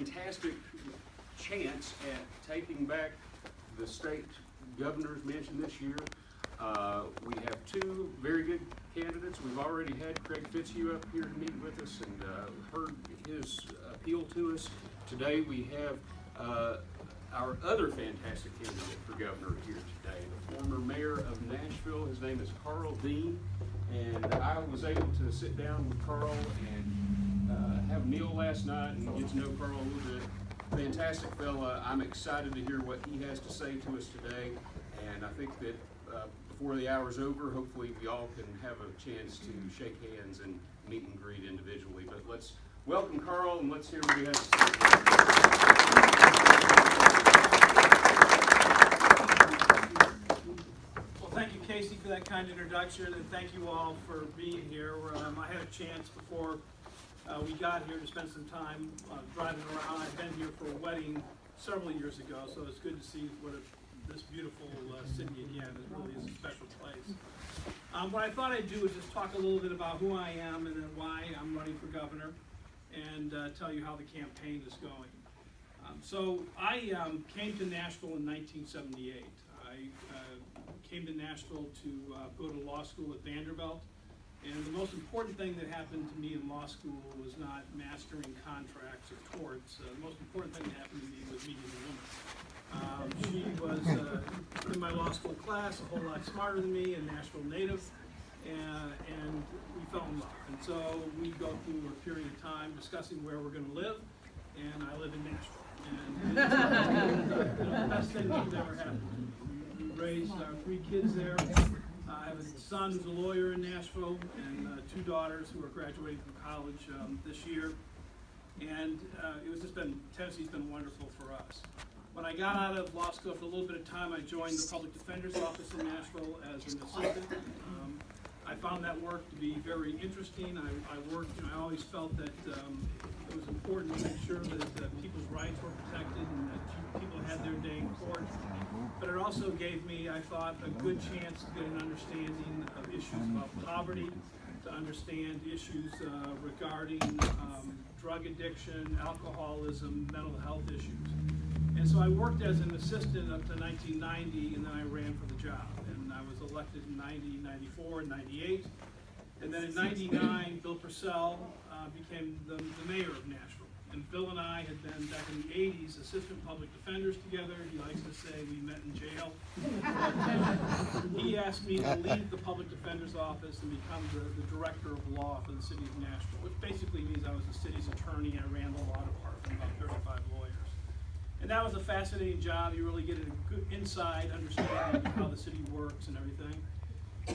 fantastic chance at taking back the state governor's mansion this year. We have two very good candidates. We've already had Craig Fitzhugh up here to meet with us and heard his appeal to us. Today we have our other fantastic candidate for governor here today, the former mayor of Nashville. His name is Karl Greene, and I was able to sit down with Karl and have a meal last night and get to know Karl a little bit. Fantastic fella. I'm excited to hear what he has to say to us today, and I think that before the hour's over, hopefully we all can have a chance to shake hands and meet and greet individually. But let's welcome Karl and let's hear what he has to say. Well, thank you, Casey, for that kind introduction, and thank you all for being here. I had a chance before we got here to spend some time driving around. I've been here for a wedding several years ago, so it's good to see this beautiful city again. It really is a special place. What I thought I'd do is just talk a little bit about who I am and then why I'm running for governor, and tell you how the campaign is going. So I came to Nashville in 1978. I came to Nashville to go to law school at Vanderbilt. And the most important thing that happened to me in law school was not mastering contracts or torts. The most important thing that happened to me was meeting a woman. She was in my law school class, a whole lot smarter than me, a Nashville native, and we fell in love. And so we go through a period of time discussing where we're going to live, and I live in Nashville. And it's the best thing that's ever happened. We raised our 3 kids there. I have a son who's a lawyer in Nashville and 2 daughters who are graduating from college this year. And Tennessee's been wonderful for us. When I got out of law school, after a little bit of time, I joined the public defender's office in Nashville as an assistant. I found that work to be very interesting. I always felt that it was important to make sure that people's rights were protected and that people had their day in court. But it also gave me, I thought, a good chance to get an understanding of issues about poverty, to understand issues regarding drug addiction, alcoholism, mental health issues. And so I worked as an assistant up to 1990, and then I ran for the job. And I was elected in 90, 94, and 98. And then in 99, Bill Purcell became the mayor of Nashville. And Bill and I had been, back in the 80s, assistant public defenders together. He likes to say we met in jail. But, he asked me to leave the public defender's office and become the director of law for the city of Nashville, which basically means I was the city's attorney. I ran the law department, about 35 lawyers. And that was a fascinating job. You really get a good inside understanding of how the city works and everything.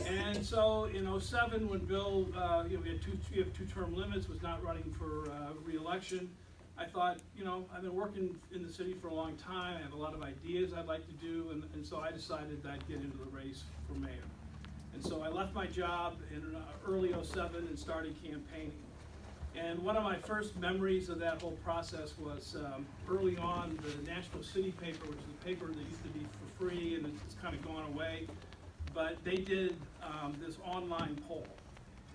And so in 07, when Bill, we have 2-term limits, was not running for re-election, I thought, I've been working in the city for a long time. I have a lot of ideas I'd like to do, and so I decided that I'd get into the race for mayor. And so I left my job in early 07 and started campaigning. And one of my first memories of that whole process was early on, the Nashville City paper, which is a paper that used to be for free and it's kind of gone away, but they did this online poll.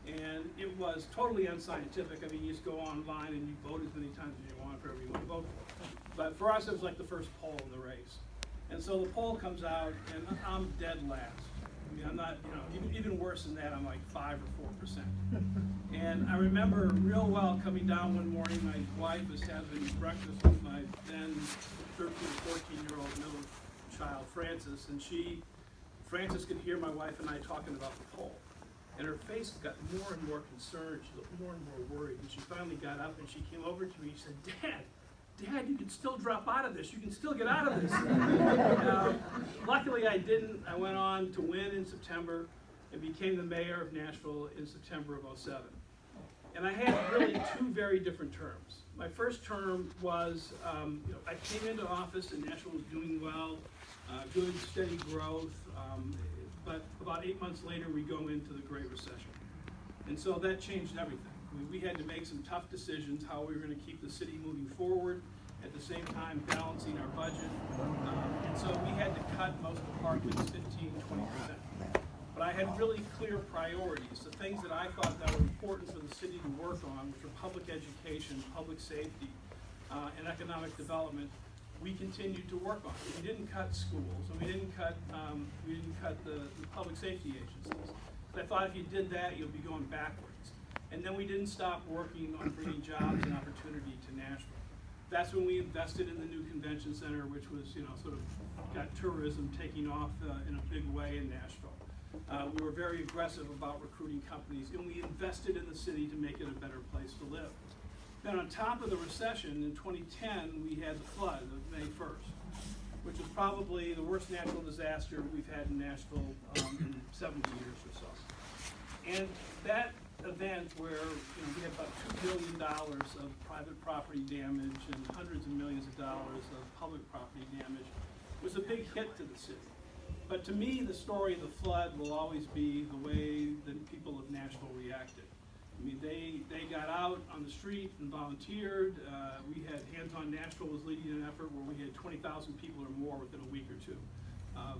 And it was totally unscientific. I mean, you just go online and you vote as many times as you want for whoever you want to vote for. But for us, it was like the first poll in the race. And so the poll comes out, and I'm dead last. I mean, I'm not, even worse than that, I'm like 5 or 4%. And I remember real well coming down one morning, my wife was having breakfast with my then 13 or 14-year-old middle child, Frances, and Frances could hear my wife and I talking about the poll. And her face got more and more concerned. She looked more and more worried. And she finally got up and she came over to me and she said, Dad, you can still drop out of this. You can still get out of this. Luckily, I didn't. I went on to win in September and became the mayor of Nashville in September of 07. And I had really 2 very different terms. My first term was, I came into office and Nashville was doing well, good, steady growth. But about 8 months later, we go into the Great Recession. And so that changed everything. We had to make some tough decisions how we were going to keep the city moving forward, at the same time balancing our budget. And so we had to cut most departments 15, 20%. But I had really clear priorities, the things that I thought that were important for the city to work on, which were public education, public safety, and economic development, we continued to work on it. We didn't cut schools, and we didn't cut the public safety agencies. So I thought if you did that, you'll be going backwards. And then we didn't stop working on bringing jobs and opportunity to Nashville. That's when we invested in the new convention center, which was, sort of got tourism taking off in a big way in Nashville. We were very aggressive about recruiting companies, and we invested in the city to make it a better place to live. Then on top of the recession in 2010, we had the flood of May 1st, which was probably the worst natural disaster we've had in Nashville in 70 years or so. And that event where we had about $2 billion of private property damage and hundreds of millions of dollars of public property damage was a big hit to the city. But to me, the story of the flood will always be the way the people of Nashville reacted. I mean, they got out on the street and volunteered. We had Hands on Nashville was leading an effort where we had 20,000 people or more within a week or two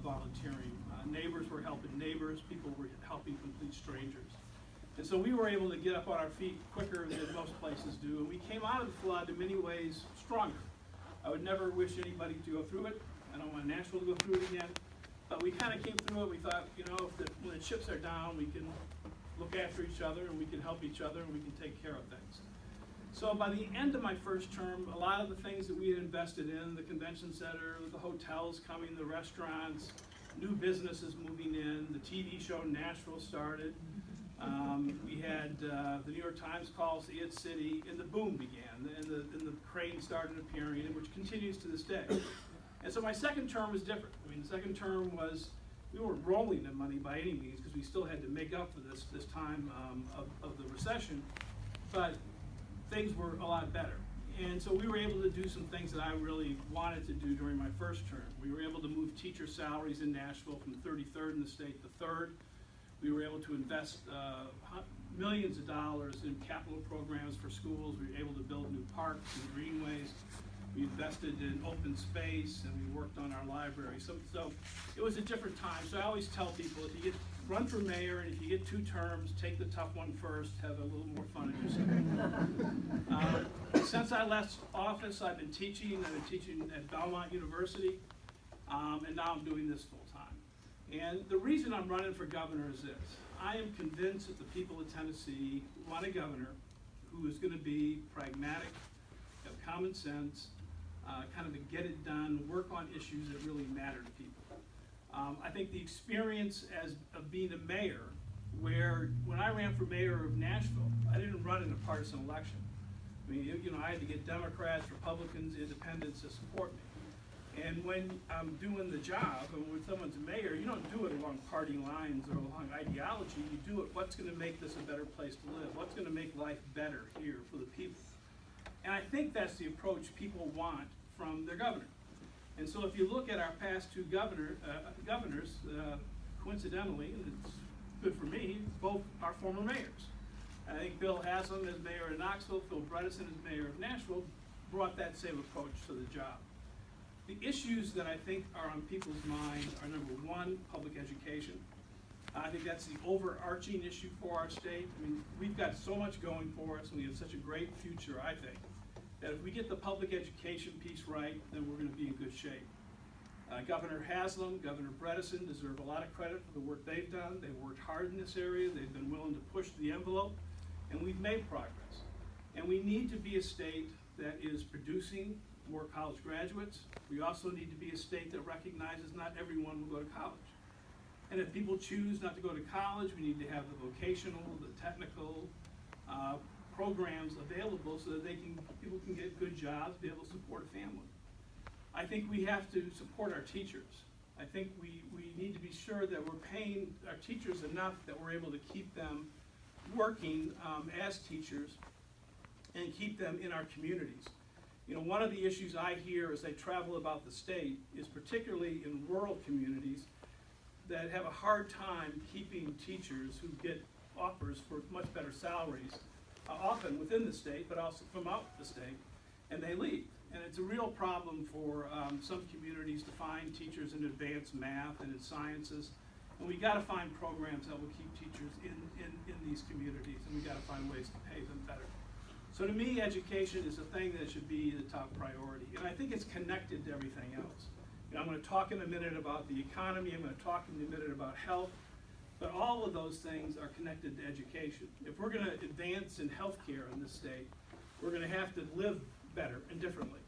volunteering. Neighbors were helping neighbors. People were helping complete strangers. And so we were able to get up on our feet quicker than most places do. And we came out of the flood in many ways stronger. I would never wish anybody to go through it. I don't want Nashville to go through it again. But we kind of came through it. We thought, when the chips are down, we can look after each other, and we can help each other, and we can take care of things. So by the end of my first term, a lot of the things that we had invested in, the convention center, the hotels coming, the restaurants, new businesses moving in, the TV show Nashville started. We had the New York Times calls the It City, and the boom began, and the crane started appearing, which continues to this day. And so my second term was different. I mean, the second term was, we weren't rolling in money by any means, because we still had to make up for this time of the recession, but things were a lot better. And so we were able to do some things that I really wanted to do during my first term. We were able to move teacher salaries in Nashville from 33rd in the state to 3rd. We were able to invest millions of dollars in capital programs for schools. We were able to build new parks and greenways. We invested in open space, and we worked on our library. So it was a different time. So I always tell people, if you run for mayor, and if you get 2 terms, take the tough one first, have a little more fun in yourself. Since I left office, I've been teaching. I've been teaching at Belmont University, and now I'm doing this full time. And the reason I'm running for governor is this. I am convinced that the people of Tennessee want a governor who is going to be pragmatic, have common sense, kind of a get it done, work on issues that really matter to people. I think the experience of being a mayor, where when I ran for mayor of Nashville, I didn't run in a partisan election. I mean, I had to get Democrats, Republicans, independents to support me. And when I'm doing the job, and when someone's mayor, you don't do it along party lines or along ideology. You do it, what's going to make this a better place to live? What's going to make life better here for the people? And I think that's the approach people want from their governor. And so if you look at our past 2 governors, coincidentally, and it's good for me, both are former mayors. I think Bill Haslam as mayor of Knoxville, Phil Bredesen as mayor of Nashville, brought that same approach to the job. The issues that I think are on people's mind are, number 1, public education. I think that's the overarching issue for our state. I mean, we've got so much going for us, and we have such a great future, I think, that if we get the public education piece right, then we're going to be in good shape. Governor Haslam, Governor Bredesen deserve a lot of credit for the work they've done. They've worked hard in this area. They've been willing to push the envelope, and we've made progress. And we need to be a state that is producing more college graduates. We also need to be a state that recognizes not everyone will go to college. And if people choose not to go to college, we need to have the vocational, the technical programs available so that people can get good jobs, be able to support a family. I think we have to support our teachers. I think we need to be sure that we're paying our teachers enough that we're able to keep them working as teachers and keep them in our communities. One of the issues I hear as I travel about the state is particularly in rural communities that have a hard time keeping teachers who get offers for much better salaries, often within the state, but also from out the state, and they leave. And it's a real problem for some communities to find teachers in advanced math and in sciences. And we got to find programs that will keep teachers in these communities, and we got to find ways to pay them better. So to me, education is a thing that should be the top priority, and I think it's connected to everything else. You know, I'm going to talk in a minute about the economy, I'm going to talk in a minute about health, but all of those things are connected to education. If we're going to advance in healthcare in this state, we're going to have to live better and differently.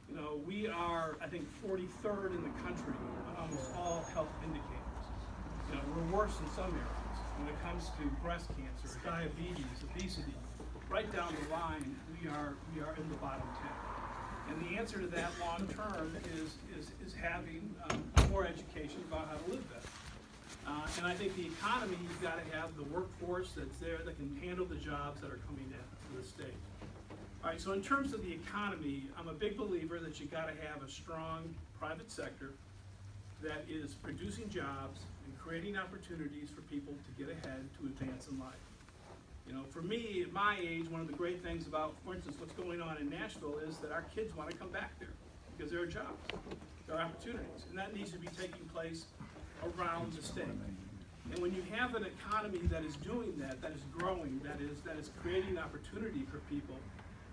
You know, we are, I think, 43rd in the country on almost all health indicators. You know, we're worse in some areas when it comes to breast cancer, diabetes, obesity. Right down the line, we are in the bottom 10. And the answer to that long term is having more education about how to live better. And I think the economy, you've got to have the workforce that's there that can handle the jobs that are coming in to the state. All right, so in terms of the economy, I'm a big believer that you've got to have a strong private sector that is producing jobs and creating opportunities for people to get ahead, to advance in life. You know, for me, at my age, one of the great things about, for instance, what's going on in Nashville is that our kids want to come back there because there are jobs, there are opportunities, and that needs to be taking place around the state. And when you have an economy that is doing that, that is growing, that is creating opportunity for people,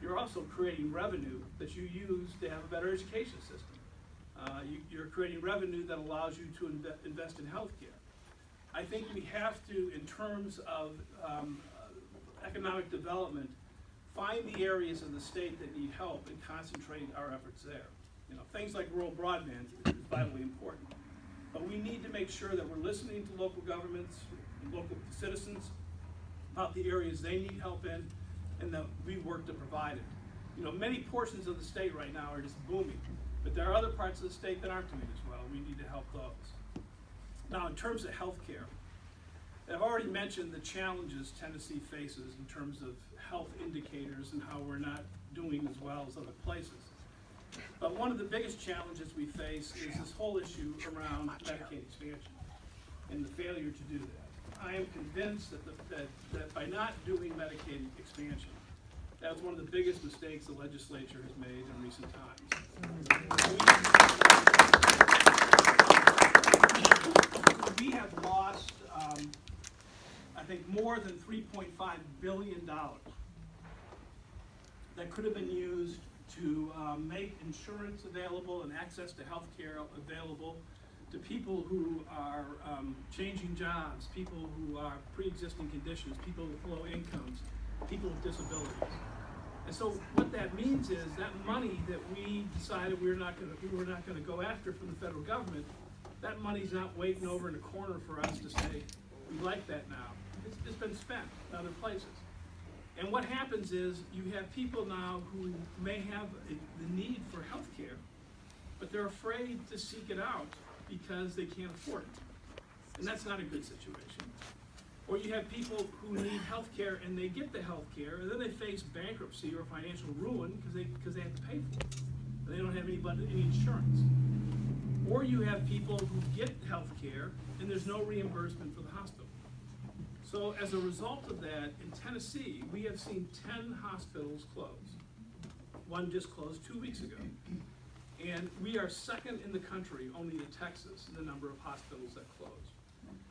you're also creating revenue that you use to have a better education system. You're creating revenue that allows you to invest in healthcare. I think we have to, in terms of economic development, find the areas of the state that need help and concentrate our efforts there. You know, things like rural broadband is vitally important. But we need to make sure that we're listening to local governments and local citizens about the areas they need help in, and that we work to provide it. You know, many portions of the state right now are just booming, but there are other parts of the state that aren't doing as well. We need to help those. Now, in terms of healthcare, I've already mentioned the challenges Tennessee faces in terms of health indicators and how we're not doing as well as other places. But one of the biggest challenges we face is this whole issue around Medicaid expansion and the failure to do that. I am convinced that by not doing Medicaid expansion, that was one of the biggest mistakes the legislature has made in recent times. We have lost, I think, more than $3.5 billion that could have been used to make insurance available and access to health care available to people who are changing jobs, people who are pre-existing conditions, people with low incomes, people with disabilities. And so what that means is that money that we decided we were not going to go after from the federal government, that money's not waiting over in a corner for us to say, we like that now. It's been spent in other places. And what happens is you have people now who may have the need for health care, but they're afraid to seek it out because they can't afford it. And that's not a good situation. Or you have people who need health care and they get the health care and then they face bankruptcy or financial ruin because they have to pay for it. And they don't have any insurance. Or you have people who get health care and there's no reimbursement for the hospital. So as a result of that, in Tennessee, we have seen 10 hospitals close. One just closed 2 weeks ago. And we are second in the country, only to Texas, in the number of hospitals that close.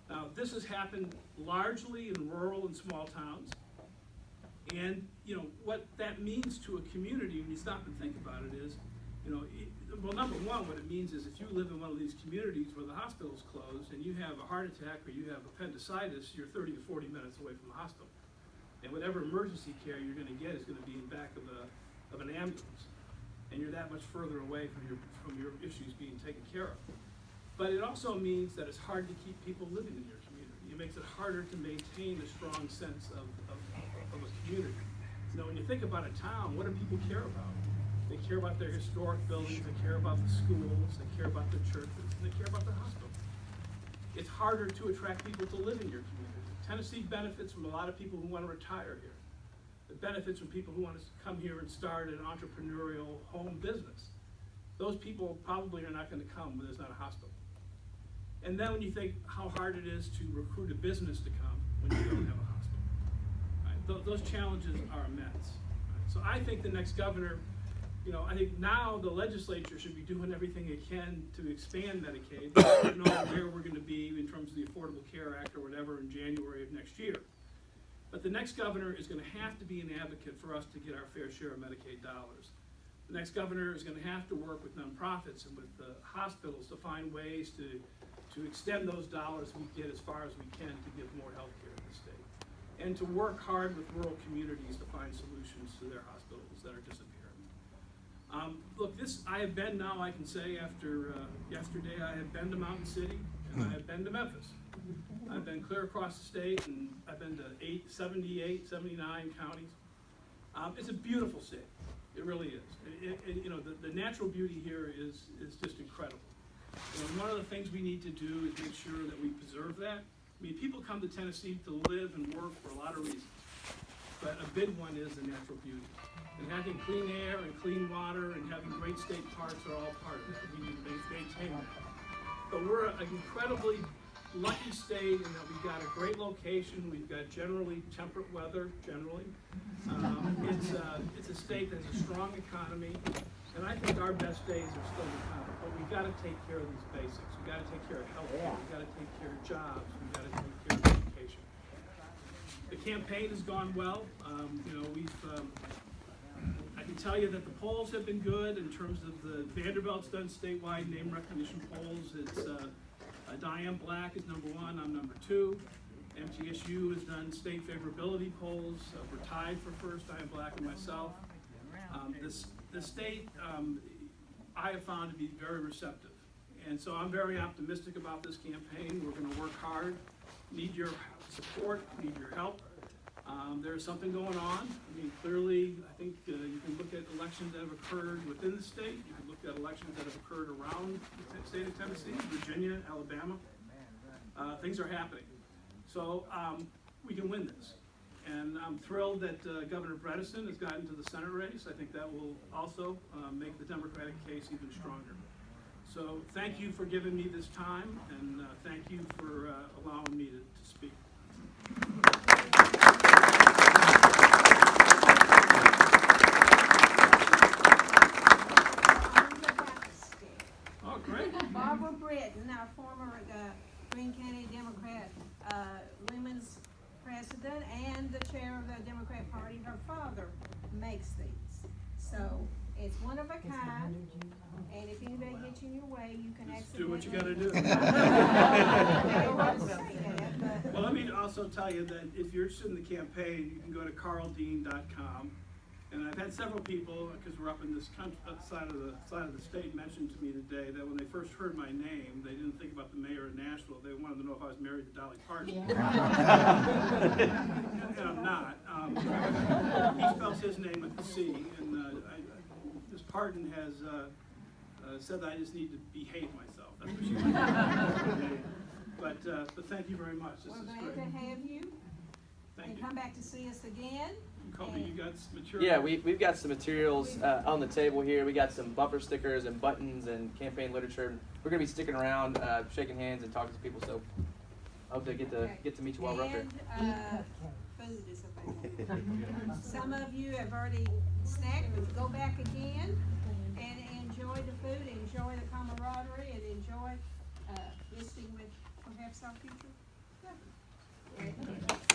Now, this has happened largely in rural and small towns. And, you know, what that means to a community, when you stop and think about it, is, you know, well, number one, what it means is if you live in one of these communities where the hospital's closed and you have a heart attack or you have appendicitis, you're 30 to 40 minutes away from the hospital. And whatever emergency care you're going to get is going to be in the back of an ambulance. And you're that much further away from your issues being taken care of. But it also means that it's hard to keep people living in your community. It makes it harder to maintain a strong sense of a community. You know, when you think about a town, what do people care about? They care about their historic buildings, they care about the schools, they care about the churches, and they care about the hospital. It's harder to attract people to live in your community. Tennessee benefits from a lot of people who want to retire here. It benefits from people who want to come here and start an entrepreneurial home business. Those people probably are not going to come when there's not a hospital. And then when you think how hard it is to recruit a business to come when you don't have a hospital. Right? Those challenges are immense. Right? So I think the next governor, you know, I think now the legislature should be doing everything it can to expand Medicaid. I don't know where we're going to be in terms of the Affordable Care Act or whatever in January of next year. But the next governor is gonna have to be an advocate for us to get our fair share of Medicaid dollars. The next governor is gonna have to work with nonprofits and with the hospitals to find ways to extend those dollars we get as far as we can to give more health care in the state. And to work hard with rural communities to find solutions to their hospitals that are disappearing. Look, I have been now, I can say after yesterday, I have been to Mountain City and I have been to Memphis. I've been clear across the state and I've been to 78, 79 counties. It's a beautiful state, it really is. You know, the natural beauty here is just incredible. And one of the things we need to do is make sure that we preserve that. I mean, people come to Tennessee to live and work for a lot of reasons, but a big one is the natural beauty. And having clean air and clean water and having great state parks are all part of that. We need to maintain that. But we're an incredibly lucky state in that we've got a great location. We've got generally temperate weather, generally. It's a state that has a strong economy. And I think our best days are still to come. But we've got to take care of these basics. We've got to take care of health care. We've got to take care of jobs. We've got to take care of education. The campaign has gone well. You know, I can tell you that the polls have been good in terms of the Vanderbilt's done statewide name recognition polls. It's Diane Black is #1, I'm #2. MTSU has done state favorability polls. We're tied for first, Diane Black and myself. The state I have found to be very receptive. And so I'm very optimistic about this campaign. We're going to work hard. Need your support, need your help. There's something going on. I mean, clearly, I think you can look at elections that have occurred within the state. You can look at elections that have occurred around the state of Tennessee, Virginia, Alabama. Things are happening. So we can win this. And I'm thrilled that Governor Bredesen has gotten to the Senate race. I think that will also make the Democratic case even stronger. So thank you for giving me this time, and thank you for allowing me to speak. Oh, great. Barbara Britton, our former Greene County Democrat Women's President and the chair of the Democrat Party, her father makes these. So it's one of a kind, and if anybody gets in your way, you can Just do what you gotta do. Well, let me also tell you that if you're interested in the campaign, you can go to karldean.com. And I've had several people, because we're up in this country, side of the state, mention to me today that when they first heard my name, they didn't think about the mayor of Nashville. They wanted to know if I was married to Dolly Parton. And I'm not. He spells his name with a C, and Ms. Parton has said that I just need to behave myself. That's what she wants. But thank you very much. This We're is glad great. to have you. Thank And you. come back to see us again. Colby, you got some material? Yeah, we've got some materials on the table here. We got some bumper stickers and buttons and campaign literature. We're gonna be sticking around, shaking hands and talking to people. So I hope to get to meet you while we're up there. And food is available. Some of you have already snacked, but go back again and enjoy the food, enjoy the camaraderie, and enjoy visiting with perhaps our future governor.